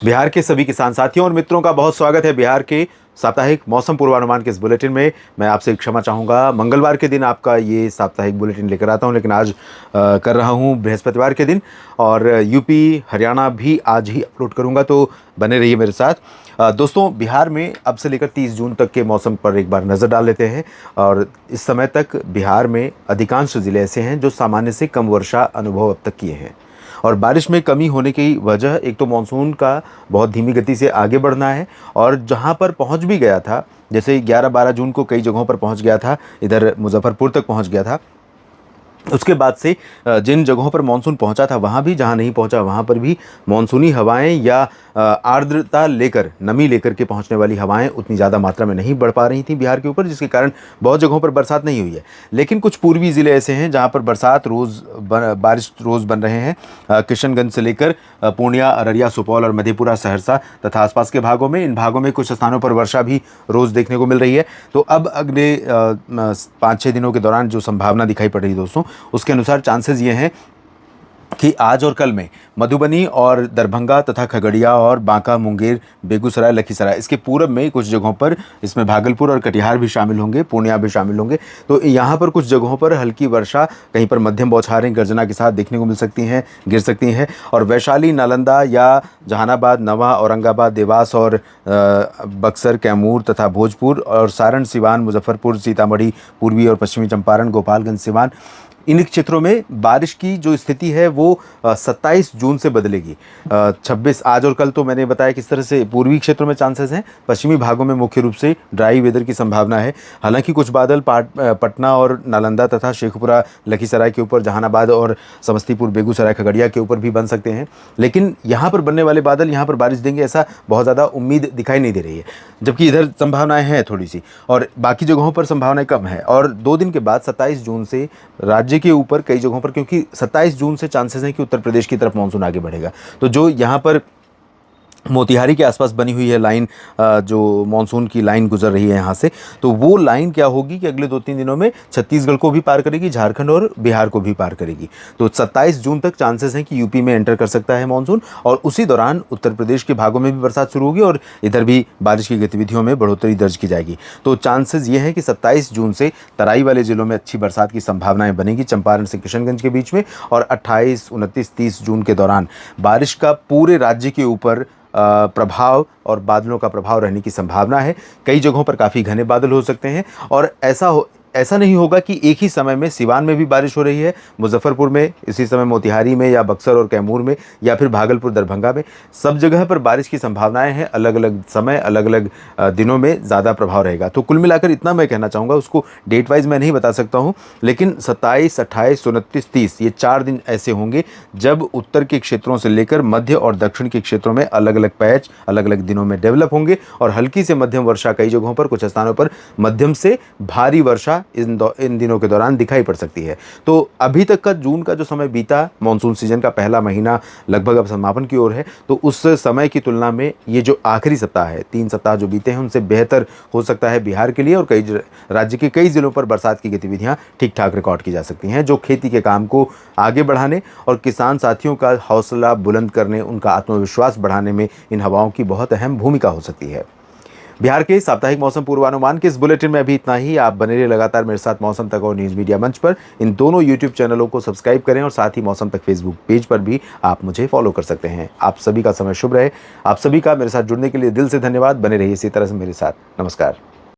बिहार के सभी किसान साथियों और मित्रों का बहुत स्वागत है बिहार के साप्ताहिक मौसम पूर्वानुमान के इस बुलेटिन में। मैं आपसे क्षमा चाहूँगा, मंगलवार के दिन आपका ये साप्ताहिक बुलेटिन लेकर आता हूँ, लेकिन आज कर रहा हूँ बृहस्पतिवार के दिन, और यूपी हरियाणा भी आज ही अपलोड करूँगा, तो बने रहिए मेरे साथ। दोस्तों, बिहार में अब से लेकर 30 जून तक के मौसम पर एक बार नज़र डाल लेते हैं। और इस समय तक बिहार में अधिकांश ज़िले ऐसे हैं जो सामान्य से कम वर्षा अनुभव अब तक किए हैं। और बारिश में कमी होने की वजह एक तो मानसून का बहुत धीमी गति से आगे बढ़ना है, और जहां पर पहुंच भी गया था, जैसे 11-12 जून को कई जगहों पर पहुंच गया था, इधर मुजफ्फरपुर तक पहुंच गया था। उसके बाद से जिन जगहों पर मानसून पहुंचा था वहां भी, जहां नहीं पहुंचा वहां पर भी मानसूनी हवाएं या आर्द्रता लेकर, नमी लेकर के पहुंचने वाली हवाएं उतनी ज़्यादा मात्रा में नहीं बढ़ पा रही थी बिहार के ऊपर, जिसके कारण बहुत जगहों पर बरसात नहीं हुई है। लेकिन कुछ पूर्वी ज़िले ऐसे हैं जहां पर बारिश रोज़ बन रहे हैं। किशनगंज से लेकर पूर्णिया, अररिया, सुपौल और मधेपुरा, सहरसा तथा आसपास के भागों में, इन भागों में कुछ स्थानों पर वर्षा भी रोज़ देखने को मिल रही है। तो अब अगले 5-6 दिनों के दौरान जो संभावना दिखाई पड़ रही है दोस्तों, उसके अनुसार चांसेस ये हैं कि आज और कल में मधुबनी और दरभंगा तथा खगड़िया और बांका, मुंगेर, बेगूसराय, लखीसराय, इसके पूरब में कुछ जगहों पर, इसमें भागलपुर और कटिहार भी शामिल होंगे, पूर्णिया भी शामिल होंगे। तो यहाँ पर कुछ जगहों पर हल्की वर्षा, कहीं पर मध्यम बौछारें गर्जना के साथ देखने को मिल सकती हैं, गिर सकती हैं। और वैशाली, नालंदा या जहानाबाद, नवा, औरंगाबाद, देवास और बक्सर, कैमूर तथा भोजपुर और सारण, सिवान, मुजफ्फरपुर, सीतामढ़ी, पूर्वी और पश्चिमी चंपारण, गोपालगंज, सिवान, इन क्षेत्रों में बारिश की जो स्थिति है वो 27 जून से बदलेगी। 26 आज और कल तो मैंने बताया किस तरह से पूर्वी क्षेत्रों में चांसेस हैं। पश्चिमी भागों में मुख्य रूप से ड्राई वेदर की संभावना है। हालांकि कुछ बादल पटना और नालंदा तथा शेखपुरा, लखीसराय के ऊपर, जहानाबाद और समस्तीपुर, बेगूसराय, खगड़िया के ऊपर भी बन सकते हैं। लेकिन यहाँ पर बनने वाले बादल यहाँ पर बारिश देंगे ऐसा बहुत ज़्यादा उम्मीद दिखाई नहीं दे रही है, जबकि इधर संभावनाएं हैं थोड़ी सी, और बाकी जगहों पर संभावनाएं कम है। और 2 दिन के बाद 27 जून से राज्य के ऊपर कई जगहों पर, क्योंकि 27 जून से चांसेस हैं कि उत्तर प्रदेश की तरफ मानसून आगे बढ़ेगा, तो जो यहाँ पर मोतिहारी के आसपास बनी हुई है लाइन, जो मानसून की लाइन गुजर रही है यहाँ से, तो वो लाइन क्या होगी कि अगले 2-3 दिनों में छत्तीसगढ़ को भी पार करेगी, झारखंड और बिहार को भी पार करेगी। तो 27 जून तक चांसेस हैं कि यूपी में एंटर कर सकता है मानसून, और उसी दौरान उत्तर प्रदेश के भागों में भी बरसात शुरू होगी और इधर भी बारिश की गतिविधियों में बढ़ोतरी दर्ज की जाएगी। तो चांसेस ये हैं कि 27 जून से तराई वाले जिलों में अच्छी बरसात की संभावनाएं बनेगी, चंपारण से किशनगंज के बीच में, और 28, 29, 30 जून के दौरान बारिश का पूरे राज्य के ऊपर प्रभाव और बादलों का प्रभाव रहने की संभावना है। कई जगहों पर काफ़ी घने बादल हो सकते हैं, और ऐसा नहीं होगा कि एक ही समय में सिवान में भी बारिश हो रही है, मुजफ्फरपुर में इसी समय, मोतिहारी में, या बक्सर और कैमूर में, या फिर भागलपुर, दरभंगा में, सब जगह पर बारिश की संभावनाएं हैं। अलग अलग समय, अलग अलग दिनों में ज़्यादा प्रभाव रहेगा। तो कुल मिलाकर इतना मैं कहना चाहूँगा, उसको डेट वाइज मैं नहीं बता सकता हूँ, लेकिन 27, 28, 29, 30 ये 4 दिन ऐसे होंगे जब उत्तर के क्षेत्रों से लेकर मध्य और दक्षिण के क्षेत्रों में अलग अलग पैच अलग अलग दिनों में डेवलप होंगे, और हल्की से मध्यम वर्षा कई जगहों पर, कुछ स्थानों पर मध्यम से भारी वर्षा इन दिनों के दौरान दिखाई पड़ सकती है। तो अभी तक का जून का जो समय बीता, मानसून सीजन का पहला महीना लगभग अब समापन की ओर है, तो उस समय की तुलना में ये जो आखिरी सप्ताह है, 3 सप्ताह जो बीते हैं, उनसे बेहतर हो सकता है बिहार के लिए, और राज्य के कई जिलों पर बरसात की गतिविधियां ठीक ठाक रिकॉर्ड की जा सकती हैं, जो खेती के काम को आगे बढ़ाने और किसान साथियों का हौसला बुलंद करने, उनका आत्मविश्वास बढ़ाने में इन हवाओं की बहुत अहम भूमिका हो सकती है। बिहार के साप्ताहिक मौसम पूर्वानुमान के इस बुलेटिन में अभी इतना ही। आप बने रहिए लगातार मेरे साथ मौसम तक और न्यूज़ मीडिया मंच पर। इन दोनों यूट्यूब चैनलों को सब्सक्राइब करें, और साथ ही मौसम तक फेसबुक पेज पर भी आप मुझे फॉलो कर सकते हैं। आप सभी का समय शुभ रहे। आप सभी का मेरे साथ जुड़ने के लिए दिल से धन्यवाद। बने रहिए इसी तरह से मेरे साथ। नमस्कार।